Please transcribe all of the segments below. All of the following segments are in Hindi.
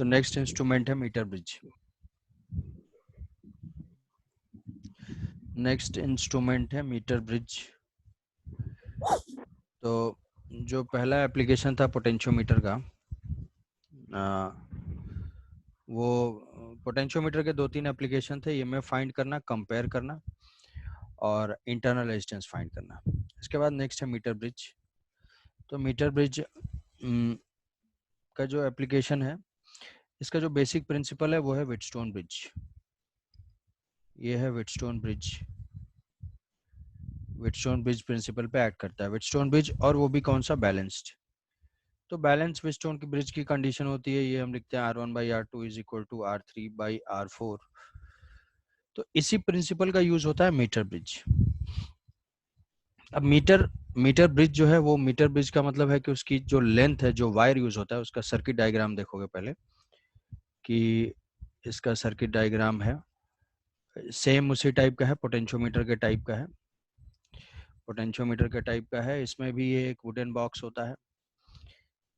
तो नेक्स्ट इंस्ट्रूमेंट है मीटर ब्रिज। नेक्स्ट इंस्ट्रूमेंट है मीटर ब्रिज। तो जो पहला एप्लीकेशन था पोटेंशियोमीटर का, वो पोटेंशियोमीटर के 2-3 एप्लीकेशन थे, ईएमएफ फाइंड करना, कंपेयर करना और इंटरनल रेजिस्टेंस फाइंड करना। इसके बाद नेक्स्ट है मीटर ब्रिज। तो मीटर ब्रिज का जो एप्लीकेशन है, इसका जो बेसिक प्रिंसिपल है वो है व्हीटस्टोन ब्रिज। ये है Wheatstone bridge. Wheatstone bridge principle पे एक्ट करता है व्हीटस्टोन ब्रिज, और वो भी कौन सा, बैलेंस्ड। तो बैलेंस व्हीटस्टोन की ब्रिज की कंडीशन होती है, ये हम लिखते हैं R1/R2 is equal to R3/R4। तो इसी प्रिंसिपल का यूज होता है मीटर ब्रिज। अब मीटर ब्रिज जो है, वो मीटर ब्रिज का मतलब है कि उसकी जो लेंथ है, जो वायर यूज होता है, उसका सर्किट डायग्राम देखोगे पहले कि इसका सर्किट डायग्राम है सेम उसी टाइप का है, पोटेंशियोमीटर के टाइप का है। पोटेंशियोमीटर के टाइप का है, इसमें भी ये एक वुडन बॉक्स होता है।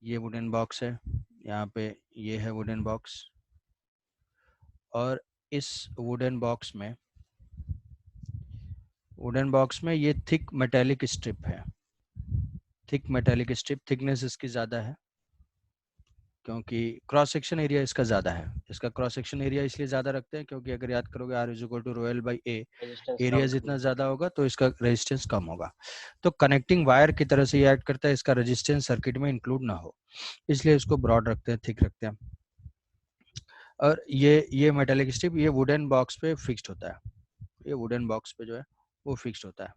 ये वुडन बॉक्स है, यहाँ पे ये है वुडन बॉक्स, और इस वुडन बॉक्स में ये थिक मेटेलिक स्ट्रिप है। थिक मेटेलिक स्ट्रिप, थिकनेस इसकी ज़्यादा है क्योंकि क्रॉस सेक्शन एरिया इसका ज़्यादा है। इसका क्रॉस सेक्शन एरिया इसलिए ज़्यादा रखते हैं क्योंकि अगर याद करोगे R is equal to rho L by A, area जितना ज़्यादा होगा तो इसका रेजिस्टेंस कम होगा। तो कनेक्टिंग वायर की तरह से ये एक्ट करता है, इसका रेजिस्टेंस सर्किट में इंक्लूड ना हो, इसलिए इसको ब्रॉड रखते हैं, थिक रखते हैं। और ये मेटेलिक स्ट्रिप ये वुडन बॉक्स पे फिक्स्ड होता है, ये वुडन बॉक्स पे जो है वो फिक्स्ड होता है।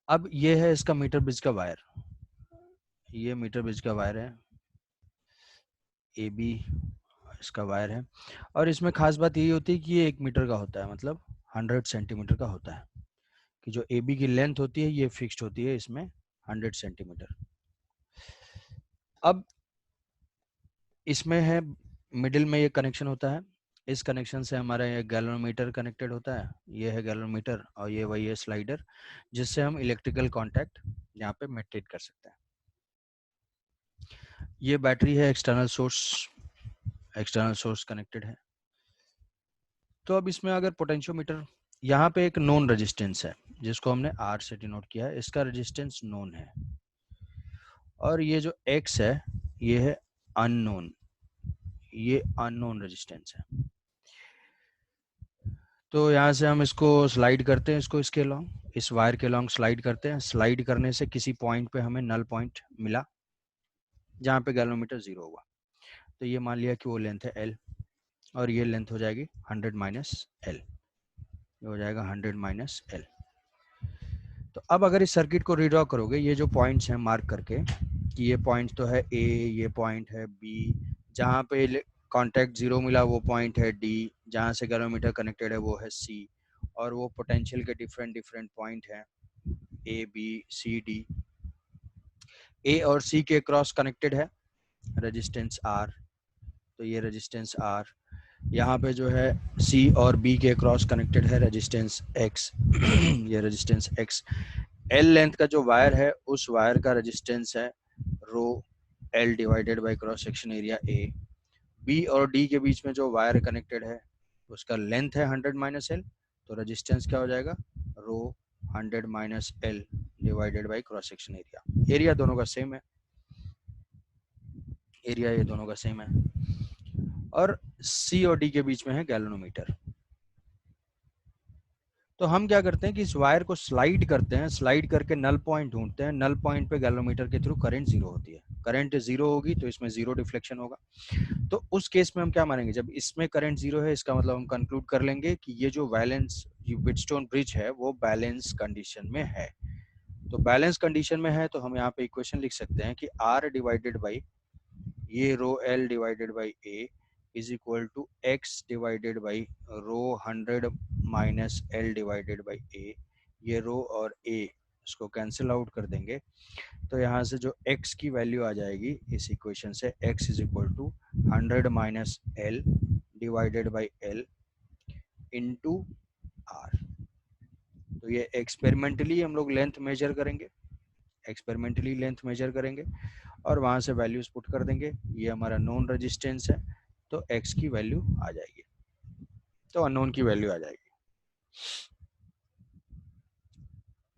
अब ये है इसका मीटर ब्रिज का वायर, ये मीटर ब्रिज का वायर है, ए बी इसका वायर है। और इसमें खास बात यही होती है कि ये 1 मीटर का होता है, मतलब 100 सेंटीमीटर का होता है, कि जो ए बी की लेंथ होती है ये फिक्स्ड होती है इसमें 100 सेंटीमीटर। अब इसमें है मिडिल में ये कनेक्शन होता है, इस कनेक्शन से हमारा ये गैल्वेनोमीटर कनेक्टेड होता है, ये है गैल्वेनोमीटर, और ये वही है स्लाइडर जिससे हम इलेक्ट्रिकल कांटेक्ट यहाँ पे मेंटेन कर सकते हैं। ये बैटरी है, एक्सटर्नल सोर्स कनेक्टेड है। तो अब इसमें अगर पोटेंशियोमीटर, यहाँ पे एक नोन रेजिस्टेंस है जिसको हमने R से डिनोट किया है, इसका रेजिस्टेंस नोन है, और ये जो X है ये है अननोन, ये अननोन रेजिस्टेंस है। तो यहाँ से हम इसको स्लाइड करते हैं, इसको इसके लॉन्ग, इस वायर के लॉन्ग स्लाइड करते हैं। स्लाइड करने से किसी पॉइंट पे हमें नल पॉइंट मिला जहाँ पे गैल्वेनोमीटर 0 हुआ, तो ये मान लिया कि वो लेंथ है L, और ये लेंथ हो जाएगी 100 माइनस L, ये हो जाएगा 100 माइनस L। तो अब अगर इस सर्किट को रीड्रॉ करोगे, ये जो पॉइंट्स हैं मार्क करके कि ये पॉइंट तो है A, ये पॉइंट है B, जहाँ पे कॉन्टैक्ट 0 मिला वो पॉइंट है D, जहाँ से गैल्वेनोमीटर कनेक्टेड है वो है C, और वो पोटेंशियल के डिफरेंट पॉइंट हैं A, B, C, D। A और C के क्रॉस कनेक्टेड है रेजिस्टेंस R, तो ये रेजिस्टेंस R। यहाँ पे जो है C और B के क्रॉस कनेक्टेड है रेजिस्टेंस X, ये रेजिस्टेंस X। L लेंथ का जो वायर है उस वायर का रेजिस्टेंस है रो L divided by cross section area A। B और D के बीच में जो वायर कनेक्टेड है उसका लेंथ है 100 माइनस L, तो रेजिस्टेंस क्या हो जाएगा, रो 100 minus L divided by cross section area. Area दोनों का सेम है, एरिया ये दोनों का सेम है। और C और D के बीच में है गैल्वेनोमीटर। तो हम क्या करते हैं कि इस वायर को स्लाइड करते हैं, स्लाइड करके नल पॉइंट ढूंढते हैं। नल पॉइंट पे गैल्वेनोमीटर के थ्रू करंट 0 होती है, करंट 0 होगी तो इसमें 0 डिफ्लेक्शन होगा। तो उस केस में हम क्या मानेंगे, जब इसमें करंट 0 है इसका मतलब हम कंक्लूड कर लेंगे कि ये जो व्हीटस्टोन ब्रिज है वो बैलेंस कंडीशन में है। तो बैलेंस कंडीशन में है तो हम यहाँ पे इक्वेशन लिख सकते हैं कि R डिवाइडेड बाई ये rho L divided by A is equal to X divided by rho 100 minus L divided by A। ये रो और A इसको कैंसिल आउट कर देंगे, तो यहाँ से जो X की वैल्यू आ जाएगी इस इक्वेशन से, X is equal to 100 minus L divided by L into R। तो ये एक्सपेरिमेंटली हम लोग लेंथ मेजर करेंगे, एक्सपेरिमेंटली लेंथ मेजर करेंगे, और वहां से वैल्यूज पुट कर देंगे। ये हमारा नॉन रेजिस्टेंस है, तो x की वैल्यू आ जाएगी, तो अननोन की वैल्यू आ जाएगी।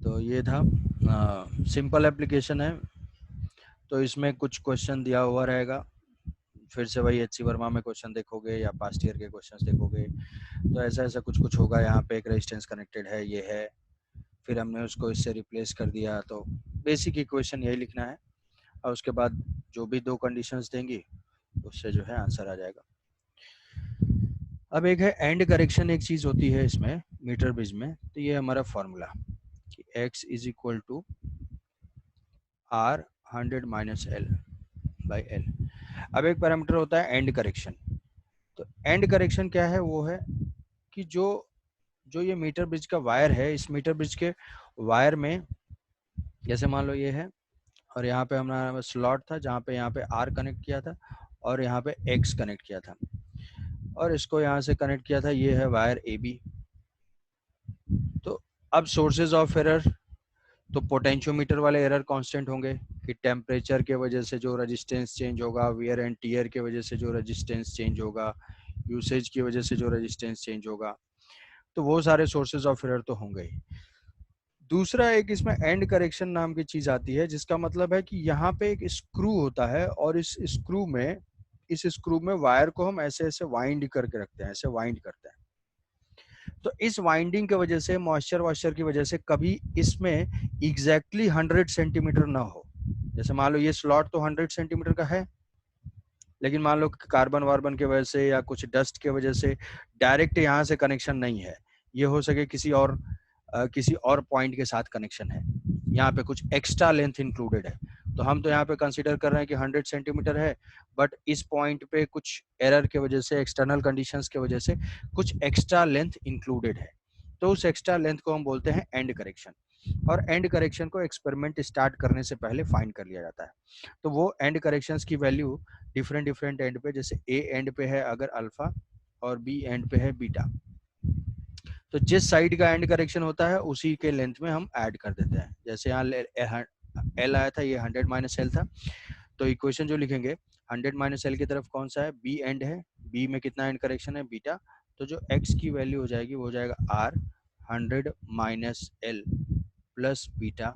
तो ये था सिंपल एप्लीकेशन है। तो इसमें कुछ क्वेश्चन दिया हुआ रहेगा, फिर से वही एच सी वर्मा में क्वेश्चन देखोगे या पास्ट ईयर के क्वेश्चन देखोगे, तो ऐसा ऐसा कुछ कुछ होगा। यहाँ पे एक रेजिस्टेंस कनेक्टेड है, ये है, फिर हमने उसको इससे रिप्लेस कर दिया। तो बेसिक इक्वेशन यही लिखना है, और उसके बाद जो भी दो कंडीशंस देंगी उससे जो है आंसर आ जाएगा। अब एक है एंड करेक्शन, एक चीज होती है इसमें मीटर ब्रिज में। तो ये हमारा फॉर्मूला कि x is equal to R 100 minus L by L। अब एक पैरामीटर होता है एंड करेक्शन। तो एंड करेक्शन क्या है? वो है कि जो ये मीटर ब्रिज का वायर है, इस मीटर ब्रिज के वायर में जैसे मान लो ये है, और यहाँ पे हमारा स्लॉट था जहाँ पे यहाँ पे R कनेक्ट किया था और यहाँ पे X कनेक्ट किया था, और इसको यहाँ से कनेक्ट किया था, ये है वायर AB। तो अब सोर्सेज ऑफ एरर, तो पोटेंशियोमीटर वाले एरर कांस्टेंट होंगे कि टेम्परेचर के वजह से जो रेजिस्टेंस चेंज होगा, वियर एंड टियर के वजह से जो रेजिस्टेंस चेंज होगा, यूसेज की वजह से जो रेजिस्टेंस चेंज होगा, तो वो सारे सोर्सेज ऑफ एरर तो होंगे ही। दूसरा एक इसमें एंड करेक्शन नाम की चीज आती है, जिसका मतलब है कि यहाँ पे एक स्क्रू होता है, और इस स्क्रू में वायर को हम ऐसे ऐसे वाइंड करके रखते हैं, ऐसे वाइंड करते हैं। तो इस वाइंडिंग की वजह से, मॉइस्चर वॉइस्चर की वजह से कभी इसमें एग्जैक्टली 100 सेंटीमीटर ना हो। जैसे मान लो ये स्लॉट तो 100 सेंटीमीटर का है, लेकिन मान लो कार्बन वार्बन की वजह से या कुछ डस्ट की वजह से डायरेक्ट यहाँ से कनेक्शन नहीं है, ये हो सके किसी और पॉइंट के साथ कनेक्शन है, यहाँ पे कुछ एक्स्ट्रा लेंथ इंक्लूडेड है। तो हम तो यहाँ पे कंसीडर कर रहे हैं कि 100 सेंटीमीटर है, बट इस पॉइंट पे कुछ एरर के वजह से, एक्सटर्नल कंडीशंस के वजह से कुछ एक्स्ट्रा लेंथ इंक्लूडेड है, तो उस एक्स्ट्रा लेंथ को हम बोलते हैं एंड करेक्शन। और एंड करेक्शन को एक्सपेरिमेंट स्टार्ट करने से पहले फाइंड कर लिया जाता है। तो वो एंड करेक्शंस की वैल्यू डिफरेंट एंड पे, जैसे ए एंड पे है अगर अल्फा और बी एंड पे है बीटा, तो जिस साइड का एंड करेक्शन होता है उसी के लेंथ में हम ऐड कर देते हैं। जैसे यहाँ एल आया था, ये 100 माइनस एल था, तो इक्वेशन जो लिखेंगे 100 माइनस एल की तरफ कौन सा है? बी एंड है, बी में कितना एंड करेक्शन है? बीटा। तो जो एक्स की वैल्यू हो जाएगी वो हो जाएगा R 100 minus L plus beta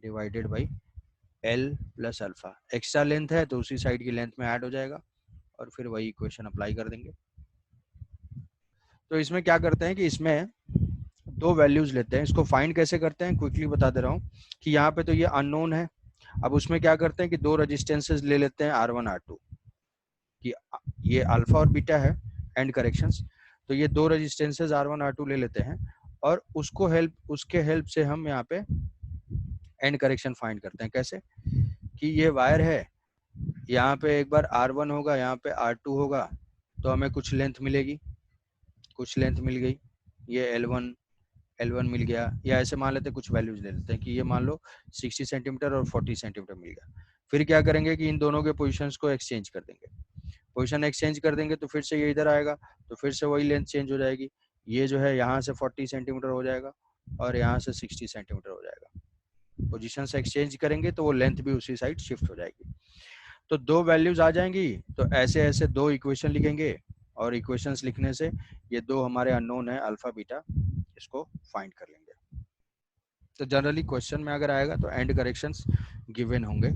divided by L plus alpha. Extra length है तो उसी साइड की लेंथ में ऐड हो जाएगा, और फिर वही इक्वेशन अप्लाई कर देंगे। तो इसमें क्या करते हैं कि इसमें दो वैल्यूज लेते हैं, इसको फाइंड कैसे करते हैं क्विकली बता दे रहा हूँ कि यहाँ पे तो ये अननोन है। अब उसमें क्या करते हैं कि दो रेजिस्टेंसेस ले लेते हैं R1 R2, कि ये अल्फा और बीटा है एंड करेक्शंस, तो ये दो रेजिस्टेंसेस R1 R2 ले लेते हैं, और उसके हेल्प से हम यहाँ पे एंड करेक्शन फाइंड करते हैं। कैसे? कि ये वायर है, यहाँ पे एक बार R1 होगा, यहाँ पे R2 होगा, तो हमें कुछ लेंथ मिलेगी, कुछ लेंथ मिल गई, ये L1 मिल गया, या ऐसे मान लेते कुछ वैल्यूज ले लेते हैं कि ये मान लो 60 सेंटीमीटर और 40 सेंटीमीटर मिल गया। फिर क्या करेंगे कि इन दोनों के पोजीशंस को एक्सचेंज कर देंगे, पोजीशन एक्सचेंज कर देंगे तो फिर से ये इधर आएगा, तो फिर से वही लेंथ चेंज हो जाएगी, ये जो है यहाँ से 40 सेंटीमीटर हो जाएगा और यहाँ से 60 सेंटीमीटर हो जाएगा। पोजीशन एक्सचेंज करेंगे तो वो लेंथ भी उसी साइड शिफ्ट हो जाएगी। तो दो वैल्यूज आ जाएंगी, तो ऐसे ऐसे दो इक्वेशन लिखेंगे, और इक्वेशंस लिखने से ये दो हमारे अननोन है अल्फा बीटा, इसको फाइंड कर लेंगे। तो जनरली क्वेश्चन में अगर आएगा तो एंड करेक्शंस गिवन होंगे,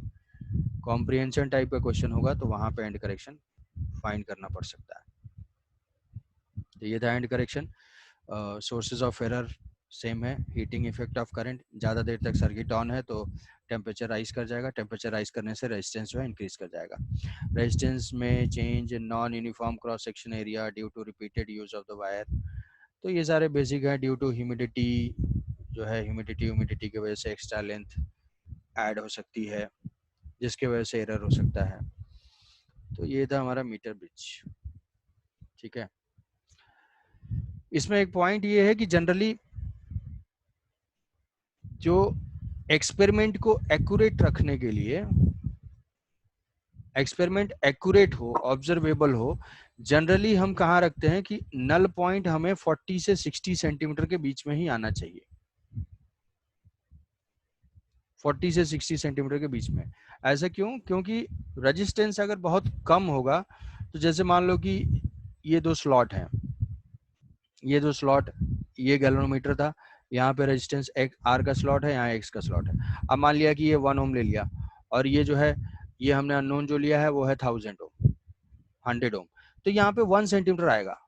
कॉम्प्रिहेंशन टाइप का क्वेश्चन होगा तो वहां पे एंड करेक्शन फाइंड करना पड़ सकता है। तो ये था and correction. Sources of error same है, हीटिंग इफेक्ट ऑफ करंट, ज़्यादा देर तक सर्किट ऑन है तो टेम्परेचर राइज कर जाएगा, टेम्परेचर राइज करने से रेजिस्टेंस जो है इंक्रीज कर जाएगा। रेजिस्टेंस में change, non uniform cross section area due to repeated use of the wire, तो ये सारे बेसिक है। ड्यू टू ह्यूमिडिटी जो है, ह्यूमिडिटी की वजह से एक्स्ट्रा लेंथ ऐड हो सकती है, जिसकी वजह से एरर हो सकता है। तो ये था हमारा मीटर ब्रिज, ठीक है। इसमें एक पॉइंट ये है कि जनरली जो एक्सपेरिमेंट को एक्यूरेट रखने के लिए, एक्सपेरिमेंट एक्यूरेट हो, ऑब्जर्वेबल हो, जनरली हम कहाँ रखते हैं कि नल पॉइंट हमें 40 से 60 सेंटीमीटर के बीच में ही आना चाहिए। 40 से 60 सेंटीमीटर के बीच में। ऐसा क्यों? क्योंकि रेजिस्टेंस अगर बहुत कम होगा, तो जैसे मान लो कि ये दो स्लॉट हैं, ये दो स्लॉट, ये गैल्वेनोमीटर था, यहाँ पे रेजिस्टेंस एक आर का स्लॉट है, यहाँ एक्स का स्लॉट है। अब मान लिया कि ये 1 ओम ले लिया, और ये जो है, ये हमने अननोन जो लिया है वो है 1000 ओम, 100 ओम, तो यहाँ पे 1 सेंटीमीटर आएगा,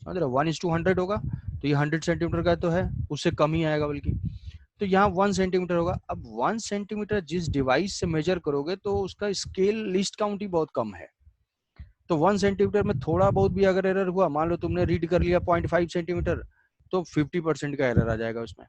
समझ रहे हो? 1:100 होगा, तो ये 100 सेंटीमीटर का तो है, उससे कम ही आएगा बल्कि, तो यहाँ 1 सेंटीमीटर होगा। अब 1 सेंटीमीटर जिस डिवाइस से मेजर करोगे तो उसका स्केल लिस्ट काउंट ही बहुत कम है, तो 1 सेंटीमीटर में थोड़ा बहुत भी अगर एरर हुआ, मान लो तुमने रीड कर लिया 0.5 सेंटीमीटर, तो 50% का एरर आ जाएगा उसमें।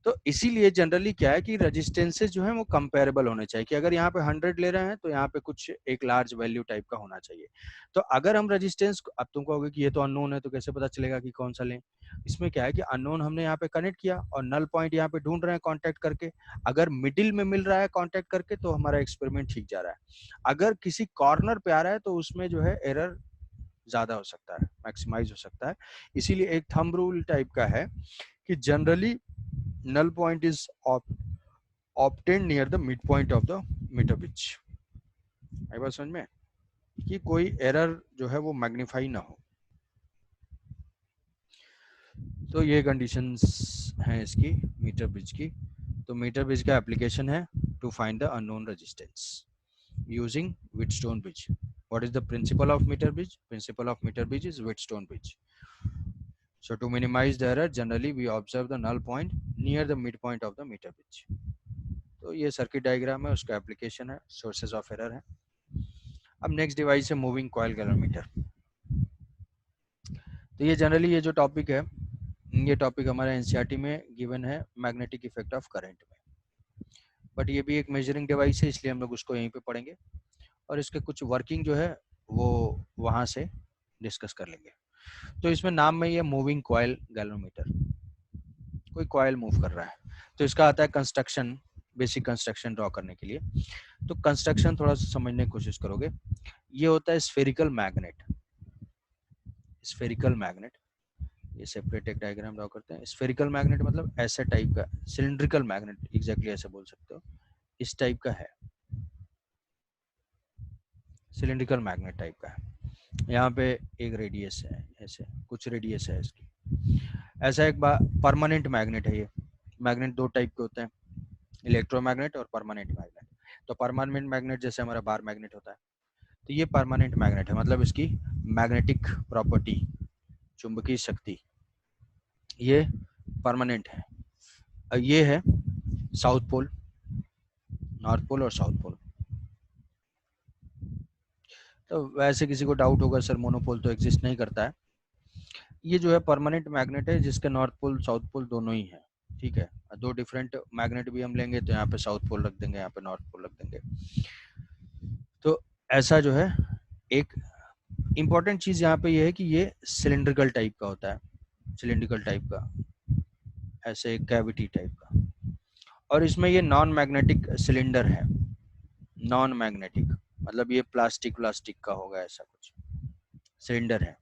तो इसीलिए जनरली क्या है कि रेजिस्टेंसेस जो है वो कंपेरेबल होने चाहिए, कि अगर यहाँ पे 100 ले रहे हैं तो यहाँ पे कुछ एक लार्ज वैल्यू टाइप का होना चाहिए। तो अगर हम रेजिस्टेंस, अब तुम कहोगे कि ये तो अननोन है, तो कैसे पता चलेगा कि कौन सा लें? इसमें क्या है कि अननोन हमने यहाँ पे कनेक्ट किया और नल पॉइंट यहाँ पे ढूंढ रहे हैं कॉन्टेक्ट करके, अगर मिडिल में मिल रहा है कॉन्टेक्ट करके तो हमारा एक्सपेरिमेंट ठीक जा रहा है, अगर किसी कॉर्नर पे आ रहा है तो उसमें जो है एरर ज्यादा हो सकता है, मैक्सिमाइज हो सकता है। इसीलिए एक थंब रूल टाइप का है कि generally null point is obtained near the midpoint of the meter pitch। आई बात समझ में? कि कोई एरर जो है वो मैग्नीफाई ना हो। तो ये कंडीशंस हैं इसकी मीटर ब्रिज की। तो मीटर ब्रिज का एप्लीकेशन है to find the unknown resistance using Wheatstone bridge। What is the principle of meter bridge? Principle of meter bridge is Wheatstone bridge। So to minimize the error, generally we observe the null point near the midpoint of the meter bridge। तो ये सर्किट डायग्राम है, उसका एप्लीकेशन है, सोर्सेज ऑफ एरर है। अब नेक्स्ट डिवाइस है मूविंग कॉइल गैल्वेनोमीटर। तो ये जनरली ये जो टॉपिक है, ये टॉपिक हमारे एनसीईआरटी में गिवन है मैग्नेटिक इफेक्ट ऑफ करंट में, बट ये भी एक मेजरिंग डिवाइस है, इसलिए हम लोग उसको यहीं पे पढ़ेंगे और इसके कुछ वर्किंग जो है वो वहाँ से डिस्कस कर लेंगे। तो इसमें नाम में ये मूविंग कॉइल गैल्वेनोमीटर, कोई कॉइल मूव कर रहा है, तो इसका आता है कंस्ट्रक्शन, बेसिक कंस्ट्रक्शन ड्रॉ करने के लिए। तो कंस्ट्रक्शन थोड़ा सा समझने की कोशिश करोगे। ये होता है स्फेरिकल मैग्नेट, स्फेरिकल मैग्नेट, ये सेपरेट एक डायग्राम ड्रॉ करते हैं। स्फेरिकल मैग्नेट मतलब ऐसे टाइप का, सिलिंड्रिकल मैग्नेट एग्जैक्टली ऐसे बोल सकते हो, इस टाइप का है, सिलिंड्रिकल मैग्नेट टाइप का है। यहाँ पे एक रेडियस है, ऐसे कुछ रेडियस है इसकी। ऐसा एक परमानेंट मैग्नेट है। ये मैग्नेट दो टाइप के होते हैं, इलेक्ट्रोमैग्नेट और परमानेंट मैग्नेट। तो परमानेंट मैग्नेट जैसे हमारा बार मैग्नेट होता है, तो ये परमानेंट मैग्नेट है, मतलब इसकी मैग्नेटिक प्रॉपर्टी, चुंबकीय शक्ति, ये परमानेंट है। ये है साउथ पोल, नॉर्थ पोल और साउथ पोल। तो वैसे किसी को डाउट होगा सर मोनोपोल तो एग्जिस्ट नहीं करता है। ये जो है परमानेंट मैग्नेट है जिसके नॉर्थ पोल साउथ पोल दोनों ही है, ठीक है। दो डिफरेंट मैग्नेट भी हम लेंगे तो यहाँ पे साउथ पोल रख देंगे, यहाँ पे नॉर्थ पोल रख देंगे। तो ऐसा जो है एक इम्पॉर्टेंट चीज यहाँ पे ये है कि ये सिलिंड्रिकल टाइप का होता है, सिलिंड्रिकल टाइप का, ऐसे कैविटी टाइप का। और इसमें ये नॉन मैग्नेटिक सिलेंडर है, नॉन मैग्नेटिक मतलब ये प्लास्टिक का होगा, ऐसा कुछ सिलेंडर है।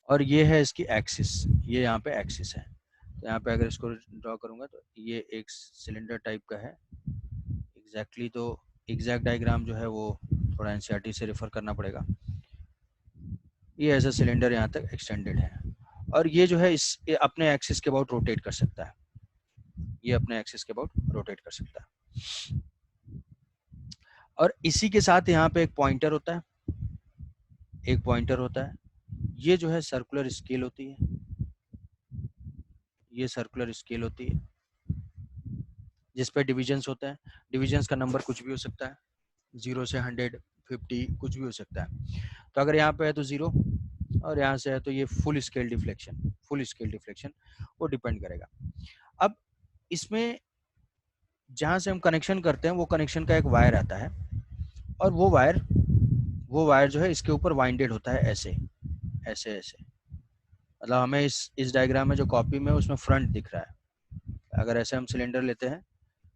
और ये है इसकी एक्सिस, ये यहाँ पे एक्सिस है। तो यहाँ पे अगर इसको ड्रॉ करूंगा तो ये एक सिलेंडर टाइप का है एग्जैक्टली। तो एग्जैक्ट डायग्राम जो है वो थोड़ा एनसीईआरटी से रेफर करना पड़ेगा। ये ऐसा सिलेंडर यहाँ तक एक्सटेंडेड है और ये जो है ये अपने एक्सिस के अबाउट रोटेट कर सकता है, ये अपने एक्सिस के अबाउट रोटेट कर सकता है। और इसी के साथ यहाँ पे एक पॉइंटर होता है, एक पॉइंटर होता है। ये जो है सर्कुलर स्केल होती है, ये सर्कुलर स्केल होती है जिस पे डिविजन्स होते हैं। डिविजन्स का नंबर कुछ भी हो सकता है, 0 से 100, 50 कुछ भी हो सकता है। तो अगर यहाँ पे है तो 0 और यहाँ से है तो ये full scale deflection, full scale deflection वो डिपेंड करेगा। अब इसमें जहाँ से हम कनेक्शन करते हैं वो कनेक्शन का एक वायर आता है और वो वायर जो है इसके ऊपर वाइंडेड होता है, ऐसे ऐसे ऐसे। मतलब हमें इस डायग्राम में जो कॉपी में उसमें फ्रंट दिख रहा है। अगर ऐसे हम सिलेंडर लेते हैं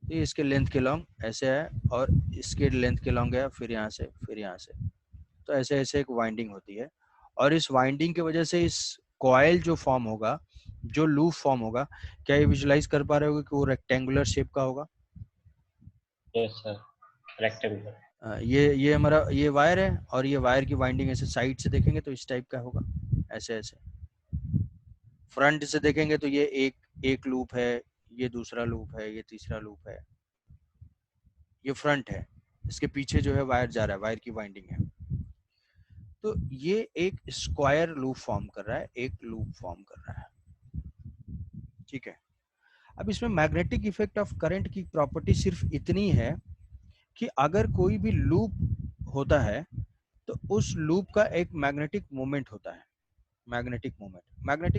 तो ये इसके लेंथ के लॉन्ग ऐसे है और इसके लेंथ के लॉन्ग है, फिर यहाँ से फिर यहाँ से, तो ऐसे ऐसे एक वाइंडिंग होती है। और इस वाइंडिंग की वजह से इस कॉइल जो फॉर्म होगा, जो लूप फॉर्म होगा, क्या ये विजुलाइज कर पा रहे होगे कि वो रेक्टेंगुलर शेप का होगा? Yes sir, rectangular. ये हमारा ये वायर है और ये वायर की वाइंडिंग ऐसे साइड से देखेंगे तो इस टाइप का होगा, ऐसे ऐसे। फ्रंट से देखेंगे तो ये एक लूप है, ये दूसरा लूप है, ये तीसरा लूप है, ये फ्रंट है, इसके पीछे जो है वायर जा रहा है, वायर की वाइंडिंग है। तो ये एक स्क्वायर लूप फॉर्म कर रहा है, एक लूप फॉर्म कर रहा है, ठीक है। अब इसमें मैग्नेटिक इफेक्ट ऑफ करंट की प्रॉपर्टी सिर्फ इतनी है कि अगर कोई भी लूप होता है तो उस लूप का एक मैग्नेटिक मोमेंट होता है। मैग्नेटिक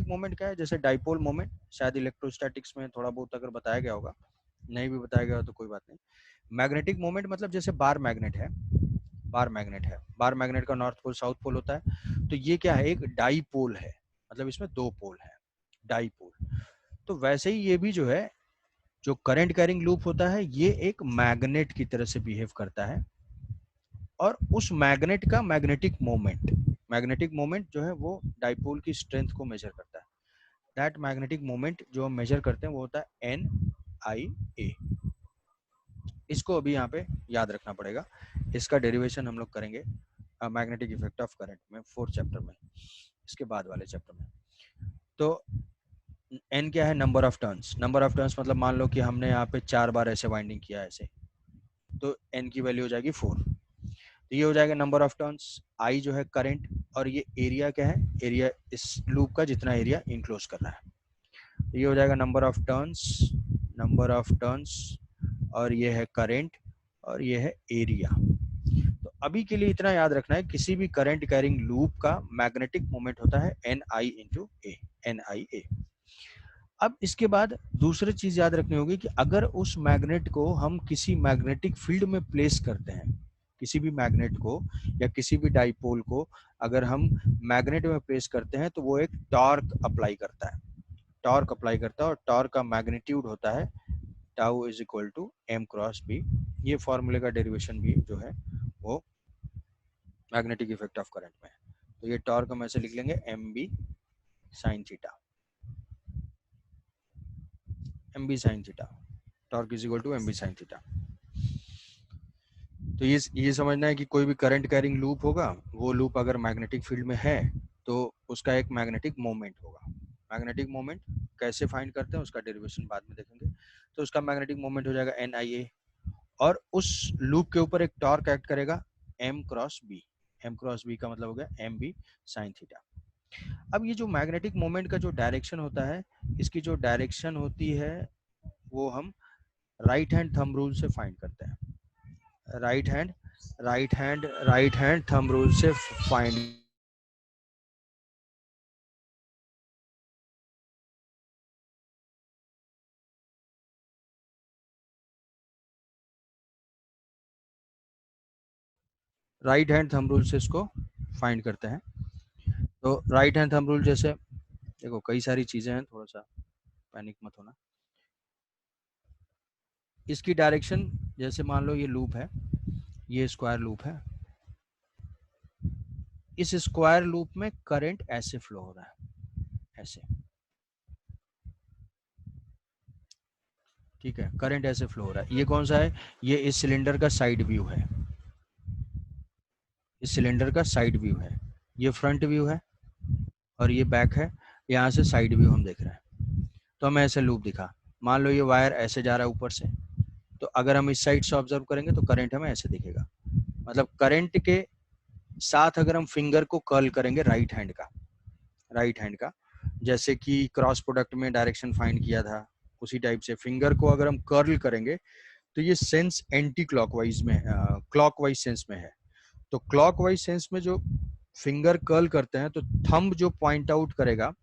मोमेंट क्या है? जैसे डाइपोल मोमेंट, शायद इलेक्ट्रोस्टैटिक्स में थोड़ा बहुत अगर बताया गया होगा, नहीं भी बताया गया हो तो कोई बात नहीं। मैग्नेटिक मोमेंट मतलब जैसे बार मैग्नेट है, बार मैग्नेट का नॉर्थ पोल साउथ पोल होता है, तो ये क्या है? एक डाइपोल है, मतलब इसमें दो पोल है, डाइपोल। तो वैसे ही ये भी जो है, जो करंट कैरिंग लूप होता है, ये एक मैग्नेट की तरह से बिहेव करता है, और उस मैग्नेट का मैग्नेटिक मोमेंट जो है वो डाइपोल की स्ट्रेंथ को मेजर करता है। दैट मैग्नेटिक मोमेंट जो हम मेजर करते हैं वो होता है NIA। इसको अभी यहाँ पे याद रखना पड़ेगा, इसका डेरिवेशन हम लोग करेंगे मैग्नेटिक इफेक्ट ऑफ करंट में 4th चैप्टर में, इसके बाद वाले चैप्टर में। तो n क्या है? Number of turns. Number of turns मतलब मान लो कि हमने यहाँ पे 4 बार ऐसे वाइंडिंग किया ऐसे, तो n की वैल्यू हो जाएगी 4। तो ये हो जाएगा नंबर ऑफ टर्न्स। I जो है करंट, और ये एरिया क्या है? एरिया इस लूप का जितना एरिया इनक्लोज कर रहा है। तो ये हो जाएगा नंबर ऑफ टर्न्स, और ये है करंट, और ये है एरिया। तो अभी के लिए इतना याद रखना है, किसी भी करंट कैरिंग लूप का मैग्नेटिक मोमेंट होता है NIA। अब इसके बाद दूसरी चीज याद रखनी होगी कि अगर उस मैग्नेट को हम किसी मैग्नेटिक फील्ड में प्लेस करते हैं, किसी भी मैग्नेट को या किसी भी डाइपोल को अगर हम मैग्नेट में प्लेस करते हैं तो वो एक टॉर्क अप्लाई करता है, और टॉर्क का मैग्नीट्यूड होता है tau is equal to m cross b। ये फॉर्मूले का डेरिवेशन भी जो है वो मैग्नेटिक इफेक्ट ऑफ करंट में है। तो ये टॉर्क हम ऐसे लिख लेंगे mb sin theta, mb sin theta, torque is equal to mb sin theta. तो ये समझना है कि कोई भी करंट कैरिंग लूप होगा, वो लूप अगर मैग्नेटिक फील्ड में है तो उसका एक मैग्नेटिक मोमेंट होगा। मैग्नेटिक मोमेंट कैसे फाइंड करते हैं उसका डेरिवेशन बाद में देखेंगे। तो उसका मैग्नेटिक मोमेंट हो जाएगा NIA, और उस लूप के ऊपर एक टॉर्क एक्ट करेगा m क्रॉस b का मतलब हो गया mb sin थीटा। अब ये जो मैग्नेटिक मोमेंट का जो डायरेक्शन होता है, इसकी जो डायरेक्शन होती है वो हम राइट हैंड थंब रूल से फाइंड करते हैं। राइट हैंड थंब रूल से find right hand thumb rule से इसको फाइंड करते हैं। तो राइट हैंड थंब रूल जैसे देखो कई सारी चीजें हैं, थोड़ा सा पैनिक मत होना। इसकी डायरेक्शन जैसे मान लो ये लूप है, ये स्क्वायर लूप है, इस स्क्वायर लूप में करंट ऐसे फ्लो हो रहा है, ऐसे, ठीक है, करंट ऐसे फ्लो हो रहा है। ये कौन सा है? ये इस सिलेंडर का साइड व्यू है, इस सिलेंडर का साइड व्यू है। ये फ्रंट व्यू है और ये बैक है, यहाँ से साइड व्यू हम देख रहे हैं। तो हमें ऐसे लूप दिखा, मान लो ये वायर ऐसे जा रहा है ऊपर से, तो अगर हम इस साइड से ऑब्जर्व करेंगे तो करंट हमें ऐसे दिखेगा। मतलब करंट के साथ अगर हम फिंगर को कर्ल करेंगे राइट हैंड का, जैसे कि क्रॉस प्रोडक्ट में डायरेक्शन फाइंड किया था, उसी टाइप से फिंगर को अगर हम कर्ल करेंगे तो ये सेंस एंटी क्लॉकवाइज में, क्लॉकवाइज सेंस में है। तो क्लॉकवाइज सेंस में जो फिंगर कर्ल करते हैं तो थंब जो पॉइंट आउट करेगा,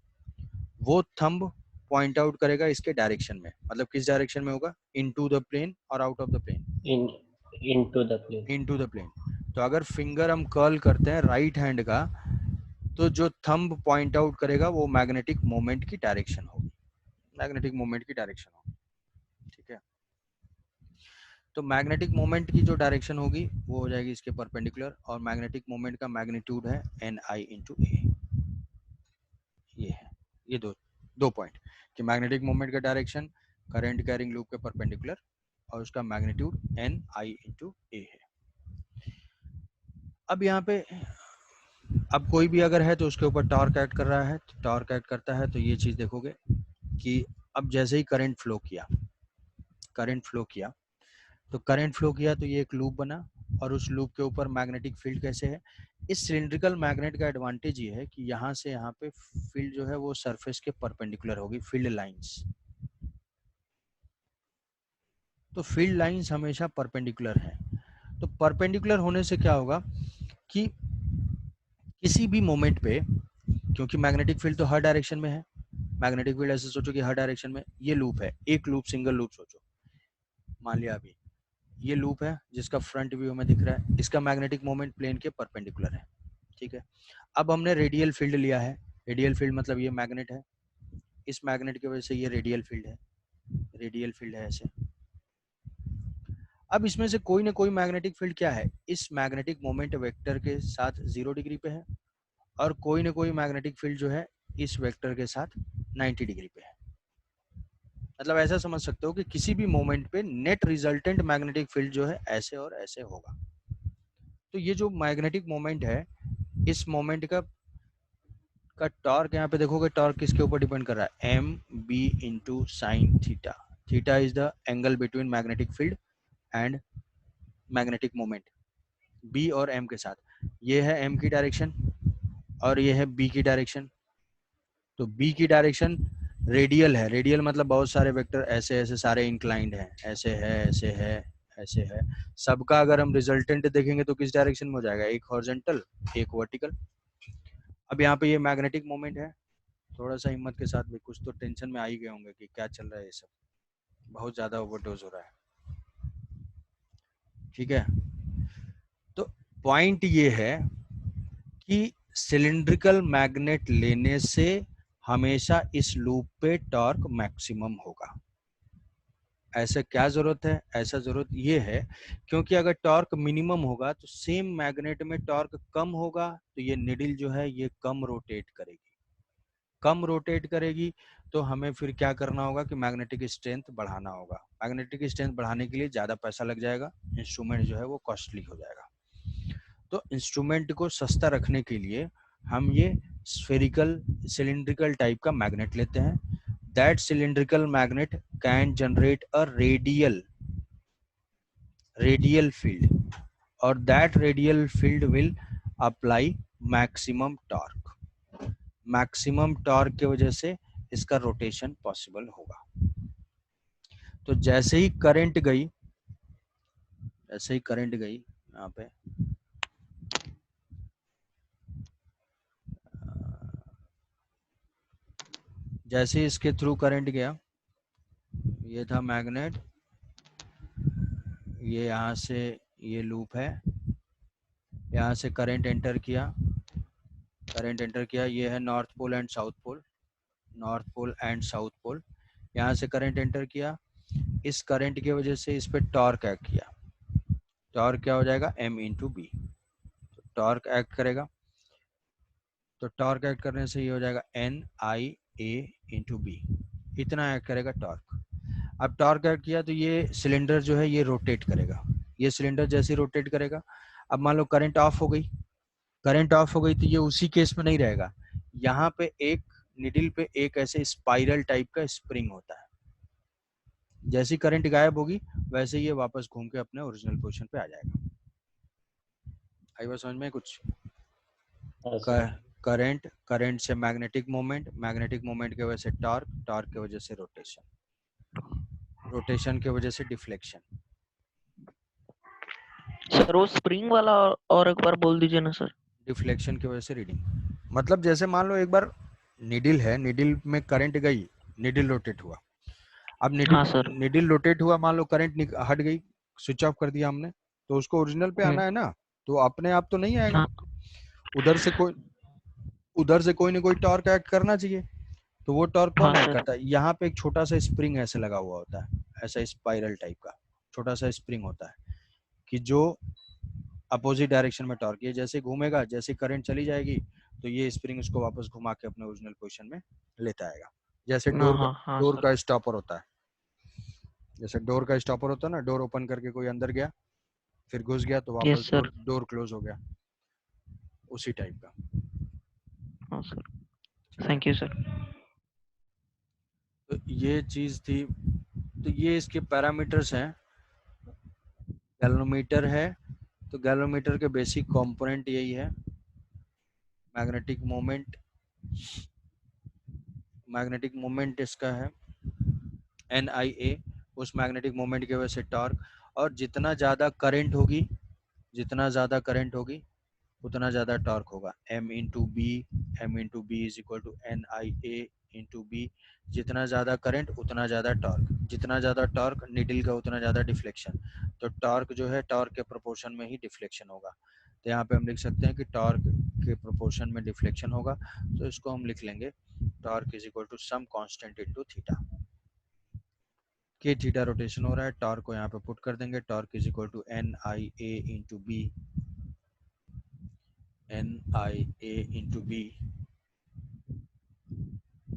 वो थंब पॉइंट आउट करेगा इसके डायरेक्शन में। मतलब किस डायरेक्शन में होगा? इनटू द प्लेन और out of the plane? Into the plane. Into the plane. तो अगर फिंगर हम कर्ल करते हैं राइट हैंड का, तो जो थंब पॉइंट आउट करेगा वो मैग्नेटिक मोमेंट की डायरेक्शन होगी, मैग्नेटिक मोमेंट की डायरेक्शन होगी, ठीक है। तो मैग्नेटिक मोमेंट की जो डायरेक्शन होगी वो हो जाएगी इसके परपेंडिकुलर, और मैग्नेटिक मोमेंट का मैग्नीट्यूड है NI इंटू ए, ये है, ये दो 2 पॉइंट कि मैग्नेटिक मोमेंट का डायरेक्शन करंट कैरिंग लूप के परपेंडिकुलर और उसका मैग्नीट्यूड एन आई इंटू ए है। अब यहाँ पे अब कोई भी अगर है तो उसके ऊपर टॉर्क एक्ट कर रहा है, तो टॉर्क एक्ट करता है तो ये चीज देखोगे कि अब जैसे ही करंट फ्लो किया तो करंट फ्लो किया तो ये एक लूप बना और उस लूप के ऊपर मैग्नेटिक फील्ड कैसे है। इस सिलिंड्रिकल मैग्नेट का एडवांटेज ये है कि यहाँ से यहाँ पे फील्ड जो है वो सरफेस के परपेंडिकुलर होगी, फील्ड लाइंस। तो फील्ड लाइंस हमेशा परपेंडिकुलर है। तो परपेंडिकुलर होने से क्या होगा कि किसी भी मोमेंट पे, क्योंकि मैग्नेटिक फील्ड तो हर डायरेक्शन में है, मैग्नेटिक फील्ड ऐसे सोचो कि हर डायरेक्शन में ये लूप है, एक लूप सिंगल लूप सोचो, मान लिया अभी ये लूप है जिसका फ्रंट व्यू में दिख रहा है, इसका मैग्नेटिक मोमेंट प्लेन के परपेंडिकुलर है, ठीक है। अब हमने रेडियल फील्ड लिया है, रेडियल फील्ड मतलब ये मैग्नेट है, इस मैग्नेट की वजह से ये रेडियल फील्ड है, रेडियल फील्ड है ऐसे। अब इसमें से कोई ना कोई मैग्नेटिक फील्ड क्या है, इस मैग्नेटिक मोमेंट वेक्टर के साथ 0 डिग्री पे है और कोई ना कोई मैग्नेटिक फील्ड जो है इस वेक्टर के साथ 90 डिग्री पे है। मतलब ऐसा समझ सकते हो कि किसी भी मोमेंट पे नेट रिजल्टेंट मैग्नेटिक फील्ड जो है ऐसे और ऐसे होगा। तो ये जो मैग्नेटिक मोमेंट है, इस मोमेंट का टॉर्क यहाँ पे देखोगे, टॉर्क किसके ऊपर डिपेंड कर रहा है, M B into sine theta. Theta is the angle between magnetic field and magnetic moment, B और एम के साथ। ये है एम की डायरेक्शन और ये है बी की डायरेक्शन। तो बी की डायरेक्शन रेडियल है, रेडियल मतलब बहुत सारे वेक्टर ऐसे ऐसे सारे इंक्लाइंड हैं, ऐसे है ऐसे है ऐसे है। सबका अगर हम रिजल्टेंट देखेंगे तो किस डायरेक्शन में हो जाएगा, एक हॉरिजॉन्टल एक वर्टिकल। अब यहाँ पे ये मैग्नेटिक मोमेंट है, थोड़ा सा हिम्मत के साथ भी, कुछ तो टेंशन में आ ही गए होंगे कि क्या चल रहा है, ये सब बहुत ज्यादा ओवरडोज हो रहा है, ठीक है। तो पॉइंट ये है कि सिलिंड्रिकल मैग्नेट लेने से हमेशा इस लूप पे टॉर्क मैक्सिमम होगा। ऐसा क्या जरूरत है, ऐसा जरूरत ये है क्योंकि अगर टॉर्क मिनिमम होगा तो सेम मैग्नेट में टॉर्क कम होगा, तो ये निडल जो है ये कम रोटेट करेगी, कम रोटेट करेगी। तो हमें फिर क्या करना होगा कि मैग्नेटिक स्ट्रेंथ बढ़ाना होगा। मैग्नेटिक स्ट्रेंथ बढ़ाने के लिए ज़्यादा पैसा लग जाएगा, इंस्ट्रूमेंट जो है वो कॉस्टली हो जाएगा। तो इंस्ट्रूमेंट को सस्ता रखने के लिए हम ये स्फेरिकल सिलिंड्रिकल टाइप का मैग्नेट लेते हैं। That cylindrical magnet can generate a radial field और that radial field will apply maximum torque. Maximum torque की वजह से इसका रोटेशन पॉसिबल होगा। तो जैसे ही करंट गई यहाँ पे जैसे ही इसके थ्रू करंट गया, ये था मैग्नेट, ये यहाँ से ये लूप है, यहाँ से करंट एंटर किया, ये है north pole and south pole, north pole and south pole. यहाँ से करंट एंटर किया, इस करंट की वजह से इस पे टॉर्क एक्ट किया, टॉर्क क्या हो जाएगा, m इंटू बी। तो टॉर्क एक्ट करेगा, तो टॉर्क एक्ट करने से ये हो जाएगा एन आई ए इंटू बी, इतना एक्ट करेगा टॉर्क। अब टॉर्क एक्ट किया तो ये सिलेंडर जो है ये रोटेट करेगा, ये सिलेंडर जैसे रोटेट करेगा। अब मान लो करंट ऑफ हो गई, तो ये उसी केस में नहीं रहेगा, यहाँ पे एक निडल पे एक ऐसे स्पाइरल टाइप का स्प्रिंग होता है, जैसी करंट गायब होगी वैसे ये वापस घूम के अपने ओरिजिनल पोजीशन पे आ जाएगा। आई बात समझ में कुछ? करंट से मैग्नेटिक मोमेंट की वजह से टॉर्क, टॉर्क की वजह से रोटेशन, रोटेशन की वजह से डिफ्लेक्शन। सर वो स्प्रिंग वाला और एक बार बोल दीजिए ना सर। डिफ्लेक्शन की वजह से रीडिंग, मतलब जैसे मान लो एक बार निडल है, निडल में करंट गई, निडल रोटेट हुआ, अब हाँ सर। निडल रोटेट हुआ, मान लो करंट हट गई, स्विच ऑफ कर दिया हमने, तो उसको ओरिजिनल पे आना है ना, तो अपने आप तो नहीं आएगा, हाँ उधर से कोई ना कोई टॉर्क एक्ट करना चाहिए। तो वो टॉर्क हाँ कौन एक्ट सर। करता है, यहाँ पे एक छोटा सा स्प्रिंग ऐसे लगा हुआ होता है, ऐसा स्पाइरल टाइप का छोटा सा स्प्रिंग होता है कि जो अपोजिट डायरेक्शन में टॉर्क, ये जैसे घूमेगा, जैसे करंट चली जाएगी तो ये स्प्रिंग उसको वापस घुमा के अपने ओरिजिनल पोजीशन में लेता आएगा। जैसे हाँ हाँ हाँ डोर सर। का स्टॉपर होता है, जैसे डोर का स्टॉपर होता है ना, डोर ओपन करके कोई अंदर गया फिर घुस गया तो यस वापस सर। डोर क्लोज हो गया, उसी टाइप का। हाँ सर। ठीक है, थैंक यू सर। तो ये चीज थी। तो ये इसके पैरामीटर्स हैं। गैल्वेनोमीटर है, तो गैल्वेनोमीटर के बेसिक कंपोनेंट यही है, मैग्नेटिक मोमेंट, मैग्नेटिक मोमेंट इसका है NIA, उस मैग्नेटिक मोमेंट की वजह से टॉर्क, और जितना ज़्यादा करंट होगी, जितना ज़्यादा करंट होगी उतना ज़्यादा टॉर्क होगा, M into B, M into B is equal to NIA into B. जितना ज़्यादा करंट उतना ज़्यादा टॉर्क, जितना ज़्यादा टॉर्क निडल का उतना ज़्यादा डिफ्लेक्शन, तो टॉर्क जो है टॉर्क के प्रोपोर्शन में ही डिफ्लेक्शन होगा। तो यहाँ पे हम लिख सकते हैं कि टॉर्क के प्रोपोर्शन में डिफ्लेक्शन होगा, तो इसको हम लिख लेंगे torque is equal to some constant into theta. K theta rotation हो रहा है, टॉर्क को यहाँ पे पुट कर देंगे, torque is equal to NIA into B, NIA into B,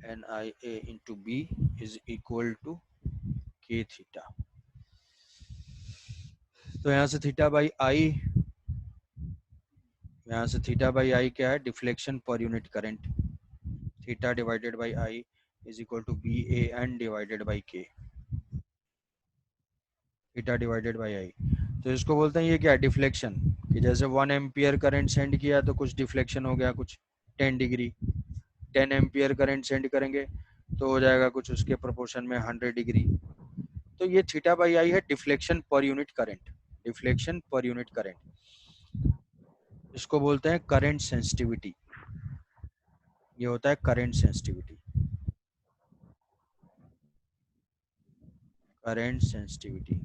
NIA into B is equal to K theta. तो यहाँ से थीटा बाई आई, यहाँ से थीटा बाई आई क्या है, डिफ्लेक्शन पर unit current, theta divided by I is equal to BAN divided by K, theta divided by I. तो इसको बोलते हैं ये क्या है, डिफ्लेक्शन, कि जैसे 1 एम्पियर करंट सेंड किया तो कुछ डिफ्लेक्शन हो गया कुछ 10 डिग्री, 10 एम्पियर करंट सेंड करेंगे तो हो जाएगा कुछ उसके प्रोपोर्शन में 100 डिग्री। तो ये थीटा बाई आई है डिफ्लेक्शन पर यूनिट करंट, डिफ्लेक्शन पर यूनिट करंट, इसको बोलते हैं करंट सेंसिटिविटी, ये होता है current sensitivity, current sensitivity.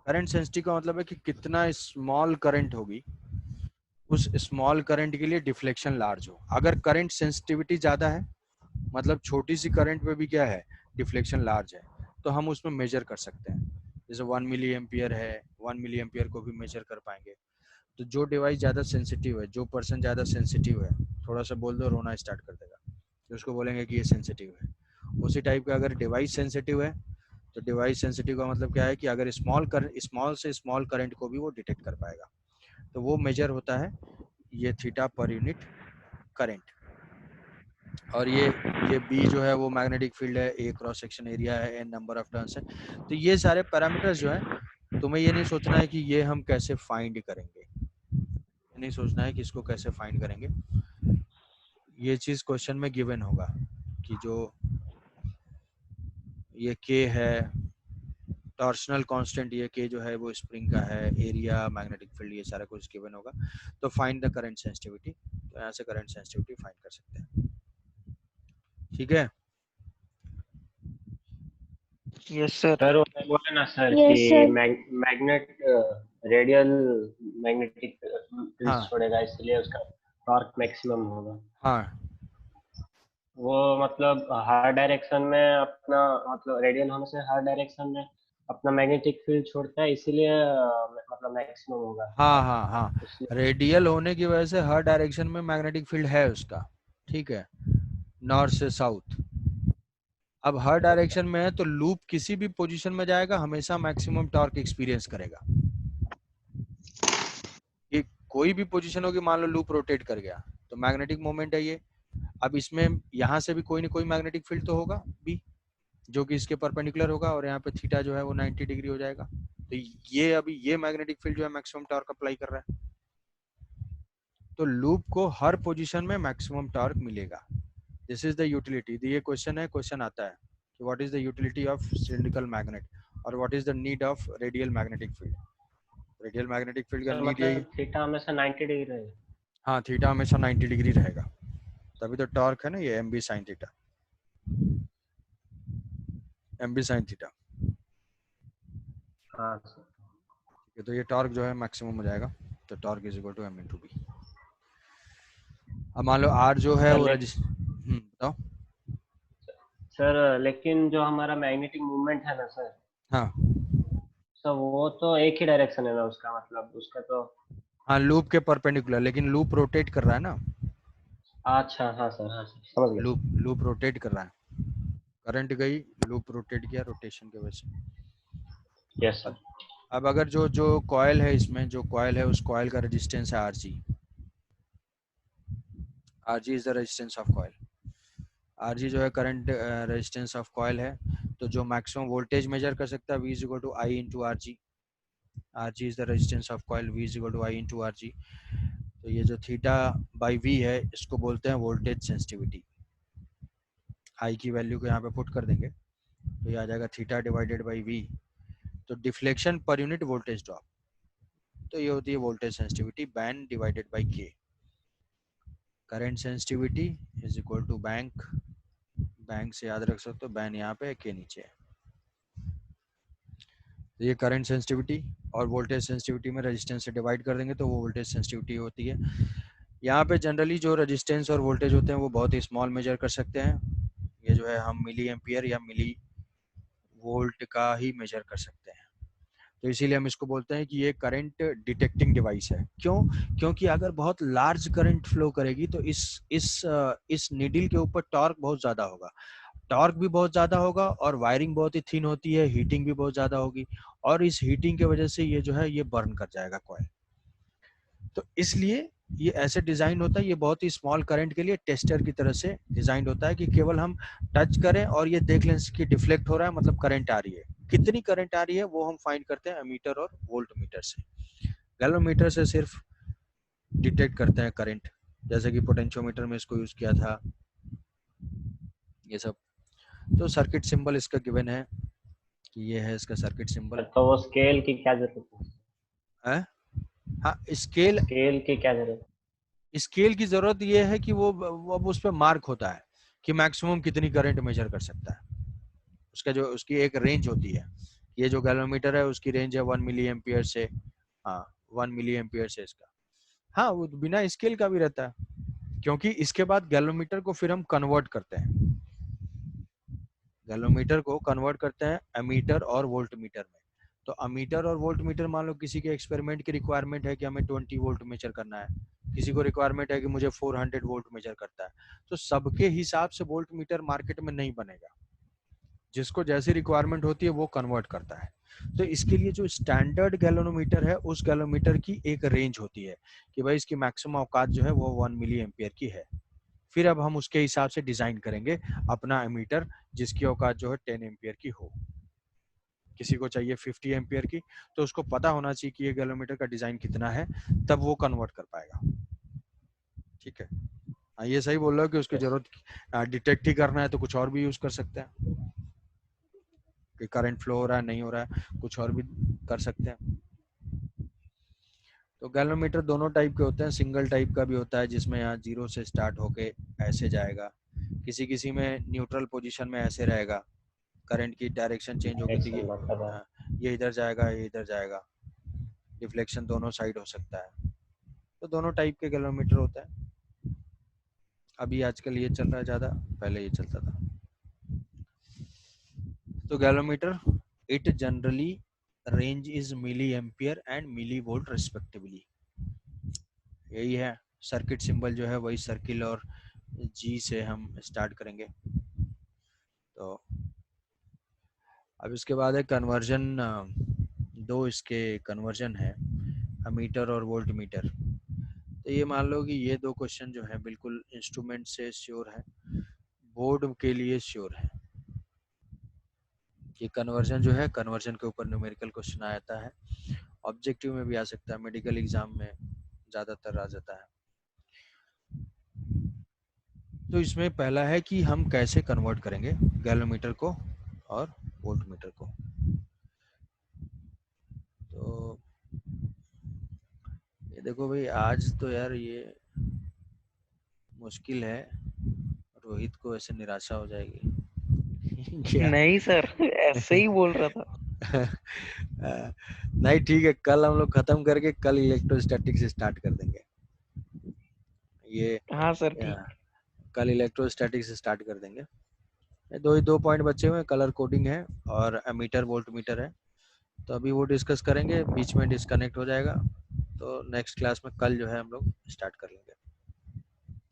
Current sensitive का मतलब है कि कितना स्मॉल करंट होगी, उस स्मॉल करंट के लिए डिफ्लेक्शन लार्ज हो। अगर करंट सेंसिटिविटी ज़्यादा है, मतलब छोटी सी करंट में भी क्या है, डिफ्लेक्शन लार्ज है, तो हम उसमें मेजर कर सकते हैं। जैसे 1 मिली एम्पियर है, 1 मिली एम्पियर को भी मेजर कर पाएंगे। तो जो डिवाइस ज़्यादा सेंसिटिव है, जो पर्सन ज़्यादा सेंसिटिव है, थोड़ा सा बोल दो रोना स्टार्ट कर देगा, तो उसको बोलेंगे कि ये सेंसिटिव है। उसी टाइप का अगर डिवाइस सेंसिटिव है, तो डिवाइस सेंसिटिव का मतलब क्या है कि अगर स्मॉल से स्मॉल करंट को भी वो डिटेक्ट कर पाएगा, तो वो मेजर होता है ये थीटा पर यूनिट करंट। और ये बी जो है वो मैग्नेटिक फील्ड है, ए क्रॉस सेक्शन एरिया है, एन नंबर ऑफ टर्न्स है। तो ये सारे पैरामीटर्स जो है, तुम्हें ये नहीं सोचना है कि ये हम कैसे फाइंड करेंगे, ये नहीं सोचना है कि इसको कैसे फाइंड करेंगे, ये चीज क्वेश्चन में गिवन होगा कि जो ये के है, टॉर्शनल कांस्टेंट, ये के जो है वो स्प्रिंग का है, एरिया, मैग्नेटिक फील्ड, ये सारा कुछ गिवन होगा। तो फाइंड द करंट सेंसिटिविटी, तो यहाँ से करंट सेंसिटिविटी फाइंड कर सकते हैं। ठीक है, यस सर। सर वो बोले ना सर यस कि sir. Magnet radial magnetic field हाँ छोड़ेगा इसलिए उसका टॉर्क मैक्सिमम होगा। हाँ, वो मतलब हर डायरेक्शन में अपना, मतलब रेडियल होने से हर डायरेक्शन में अपना मैग्नेटिक फील्ड छोड़ता है, इसीलिए मतलब मैक्सिमम होगा हाँ टॉर्क। हाँ हाँ, इसलिए रेडियल होने की वजह से हर डायरेक्शन में मैग्नेटिक फील्ड है उसका, ठीक है, नॉर्थ से साउथ। अब हर डायरेक्शन में है तो लूप किसी भी पोजीशन में जाएगा हमेशा मैक्सिमम टॉर्क एक्सपीरियंस करेगा। ये कोई भी पोजीशन होगी, मान लो लूप रोटेट कर गया तो मैग्नेटिक मोमेंट है ये। अब इसमें यहाँ से भी कोई ना कोई मैग्नेटिक फील्ड तो होगा भी, जो कि इसके परपेंडिकुलर होगा, और यहाँ पे थीटा जो है वो 90 डिग्री हो जाएगा। तो ये अभी ये मैग्नेटिक फील्ड जो है मैक्सिमम टॉर्क अप्लाई कर रहा है, तो लूप को हर पोजीशन में मैक्सिमम टॉर्क मिलेगा। This is the utility. ये क्वेश्चन है, क्वेश्चन आता है कि what is the utility of cylindrical magnet और what is the need of radial magnetic field. Radial magnetic field का सर नीड यही, मतलब थीटा हमेशा 90 डिग्री रहेगा। हाँ थीटा हमेशा 90 डिग्री रहेगा, तभी तो टॉर्क है ना ये M B sine theta, M B sine theta. हाँ सर। ठीक है, तो ये टॉर्क जो है मैक्सिमम हो जाएगा, तो torque is equal to M into B. अब मान लो आर जो है सर वो बताओ। सर लेकिन जो हमारा मैग्नेटिक मूवमेंट है ना सर, हाँ सर वो तो एक ही डायरेक्शन है ना उसका, मतलब उसका तो। हाँ, लूप के परपेंडिकुलर, लेकिन लूप रोटेट कर रहा है ना, अच्छा हाँ सर, हाँ सर समझ गया लूप सर। लूप रोटेट कर रहा है। करंट गई, लूप रोटेट किया रोटेशन की वजह से। Yes sir. अब अगर जो जो कॉयल है, इसमें जो कॉयल है उस कॉयल का रेजिस्टेंस है RG. RG is the resistance of coil. RG जो है करंट रेजिस्टेंस ऑफ कॉयल है। तो जो मैक्सिमम वोल्टेज मेजर कर सकता है V is equal to I into R G. RG is the resistance of coil, V is equal to I into R G. तो ये जो थीटा बाई वी है इसको बोलते हैं वोल्टेज सेंसिटिविटी। आई की वैल्यू को यहाँ पे पुट कर देंगे तो ये आ जाएगा थीटा डिवाइडेड बाई वी। तो डिफ्लेक्शन पर यूनिट वोल्टेज ड्रॉप, तो ये होती है voltage sensitivity BAN divided by K. Current sensitivity is equal to BANK, BANK से याद रख सकते हो, बैन यहाँ पे के नीचे है। तो ये करंट सेंसिटिविटी और वोल्टेज सेंसिटिविटी में रेजिस्टेंस से डिवाइड कर देंगे तो वो वोल्टेज सेंसिटिविटी होती है। यहाँ पे जनरली जो रेजिस्टेंस और वोल्टेज होते हैं वो बहुत ही स्मॉल मेजर कर सकते हैं। ये जो है हम मिली एम्पियर या मिली वोल्ट का ही मेजर कर सकते हैं। तो इसीलिए हम इसको बोलते हैं कि ये करंट डिटेक्टिंग डिवाइस है। क्यों? क्योंकि अगर बहुत लार्ज करंट फ्लो करेगी तो इस नीडल के ऊपर टॉर्क बहुत ज़्यादा होगा, टॉर्क भी बहुत ज़्यादा होगा और वायरिंग बहुत ही थिन होती है, हीटिंग भी बहुत ज़्यादा होगी और इस हीटिंग की वजह से ये जो है ये बर्न कर जाएगा कॉइल। तो इसलिए ये ऐसे डिजाइन होता है, ये बहुत ही स्मॉल करंट के लिए टेस्टर की तरह से डिजाइन होता है कि केवल हम टच करें और ये देख लें कि डिफ्लेक्ट हो रहा है, मतलब करंट आ रही है। कितनी करंट आ रही है वो हम फाइंड करते हैं एमीटर और वोल्ट मीटर से। गैल्वेनोमीटर से सिर्फ डिटेक्ट करते हैं करंट, जैसे कि पोटेंशियोमीटर में इसको यूज किया था, ये सब। तो सर्किट सिंबल इसका गिवन है कि ये है इसका सर्किट सिंबल तो वो स्केल की क्या जरूरत है। हाँ, स्केल, स्केल की क्या जरूरत? स्केल की जरूरत ये है कि वो अब उस पर मार्क होता है कि मैक्सिमम कितनी करंट मेजर कर सकता है। उसका जो उसकी एक रेंज होती है, ये जो गैल्वेनोमीटर है उसकी रेंज है 1 मिली एम्पियर से, हाँ 1 मिली एम्पियर से इसका। हाँ, वो बिना स्केल का भी रहता है क्योंकि इसके बाद गैल्वेनोमीटर को फिर हम कन्वर्ट करते हैं, गैल्वेनोमीटर को कन्वर्ट करते हैं एमीटर और वोल्टमीटर में। तो अमीटर और वोल्ट मीटर, मान लो किसी के एक्सपेरिमेंट की रिक्वायरमेंट है कि हमें 20 वोल्ट मेजर करना है, किसी को रिक्वायरमेंट है कि मुझे 400 वोल्ट मेजर करता है, तो सबके हिसाब से वोल्ट मीटर मार्केट में नहीं बनेगा, जिसको जैसी रिक्वायरमेंट होती है वो कन्वर्ट करता है। तो इसके लिए जो स्टैंडर्ड गैल्वेनोमीटर है उस गैल्वेनोमीटर की एक रेंज होती है कि भाई इसकी मैक्सिमम औकात जो है वो 1 मिली एम्पियर की है। फिर अब हम उसके हिसाब से डिजाइन करेंगे अपना एमीटर जिसकी औकात जो है 10 एम्पियर की हो। किसी को चाहिए 50 एम्पियर की, तो उसको पता होना चाहिए कि ये गैल्वेनोमीटर का डिजाइन कितना है, तब वो कन्वर्ट कर पाएगा। ठीक है, हाँ ये सही बोल रहे हो कि उसकी जरूरत डिटेक्ट ही करना है तो कुछ और भी यूज कर सकते हैं कि करंट फ्लो हो रहा है नहीं हो रहा है, कुछ और भी कर सकते हैं। तो गैल्वेनोमीटर दोनों टाइप के होते हैं, सिंगल टाइप का भी होता है जिसमें यहाँ 0 से स्टार्ट होके ऐसे जाएगा, किसी किसी में न्यूट्रल पोजीशन में ऐसे रहेगा, करंट की डायरेक्शन चेंज होगी तो ये इधर जाएगा ये इधर जाएगा, डिफ्लेक्शन दोनों साइड हो सकता है। तो दोनों टाइप के गैल्वेनोमीटर होता है। अभी आजकल ये चल रहा है ज्यादा, पहले ये चलता था। तो galvanometer it generally range is milli ampere and milli volt respectively. यही है सर्किट सिंबल जो है वही सर्किल और जी से हम स्टार्ट करेंगे। तो अब इसके बाद है कन्वर्जन, दो इसके कन्वर्जन है, अमीटर और वोल्ट मीटर। तो ये मान लो कि ये दो क्वेश्चन जो है बिल्कुल इंस्ट्रूमेंट से श्योर है, बोर्ड के लिए श्योर है कि कन्वर्जन जो है, कन्वर्जन के ऊपर न्यूमेरिकल क्वेश्चन आ जाता है, ऑब्जेक्टिव में भी आ सकता है, मेडिकल एग्जाम में ज़्यादातर आ जाता है। तो इसमें पहला है कि हम कैसे कन्वर्ट करेंगे गैल्वेनोमीटर को और वोल्टमीटर को। तो ये देखो भाई, आज तो यार ये मुश्किल है, रोहित को ऐसे निराशा हो जाएगी क्या? नहीं सर, ऐसे ही बोल रहा था। नहीं ठीक है, कल हम लोग खत्म करके कल इलेक्ट्रोस्टैटिक से स्टार्ट कर देंगे। ये हाँ सर ठीक। कल इलेक्ट्रोस्टैटिक से स्टार्ट कर देंगे। ये दो पॉइंट बचे हुए हैं, कलर कोडिंग है और एमीटर वोल्ट मीटर है, तो अभी वो डिस्कस करेंगे, बीच में डिस्कनेक्ट हो जाएगा। तो नेक्स्ट क्लास में कल जो है हम लोग स्टार्ट कर लेंगे।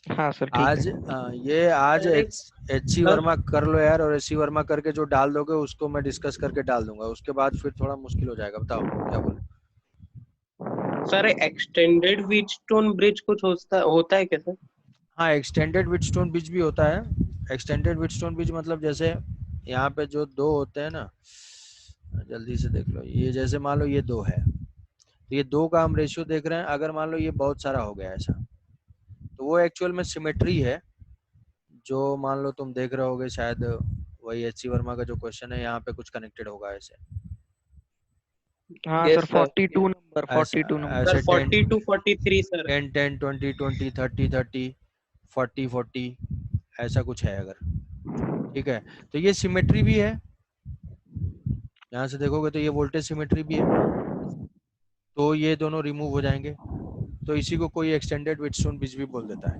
हाँ सर ठीक आज है। ये आज अरे एच सी वर्मा कर लो यार, और एच सी वर्मा करके जो डाल दोगे उसको मैं डिस्कस करके डाल दूंगा, उसके बाद फिर थोड़ा मुश्किल हो जाएगा। बताओ क्या बोलो। सर एक्सटेंडेड व्हीटस्टोन ब्रिज कुछ होता है क्या सर? हाँ, एक्सटेंडेड व्हीटस्टोन ब्रिज भी होता है। एक्सटेंडेड व्हीटस्टोन ब्रिज मतलब जैसे यहाँ पे जो दो होते हैं ना, जल्दी से देख लो, ये जैसे मान लो ये दो है, तो ये दो का हम रेशियो देख रहे हैं। अगर मान लो ये बहुत सारा हो गया ऐसा, तो वो एक्चुअल में सिमेट्री है, जो मान लो तुम देख रहे होगे शायद, वही एच सी वर्मा का जो क्वेश्चन है, यहाँ पे कुछ कनेक्टेड होगा ऐसे। हाँ यस सर, सर। 42 नंबर, ऐसे 42 नंबर। ऐसे सर 40 to 43 सर। 10 10 20 20 30 30 40 40 ऐसा कुछ है अगर, ठीक है। तो ये सिमेट्री भी है, यहाँ से देखोगे तो ये वोल्टेज सिमेट्री भी है, तो ये दोनों रिमूव हो जाएंगे। तो इसी को कोई एक्सटेंडेड व्हीटस्टोन ब्रिज भी बोल देता है,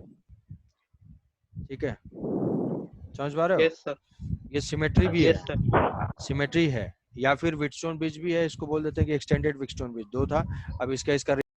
ठीक है, समझ पा रहे हो। Yes sir. ये सिमेट्री भी है, यस सर। सिमेट्री है, या फिर व्हीटस्टोन ब्रिज भी है, इसको बोल देते हैं कि एक्सटेंडेड व्हीटस्टोन ब्रिज। दो था, अब इसका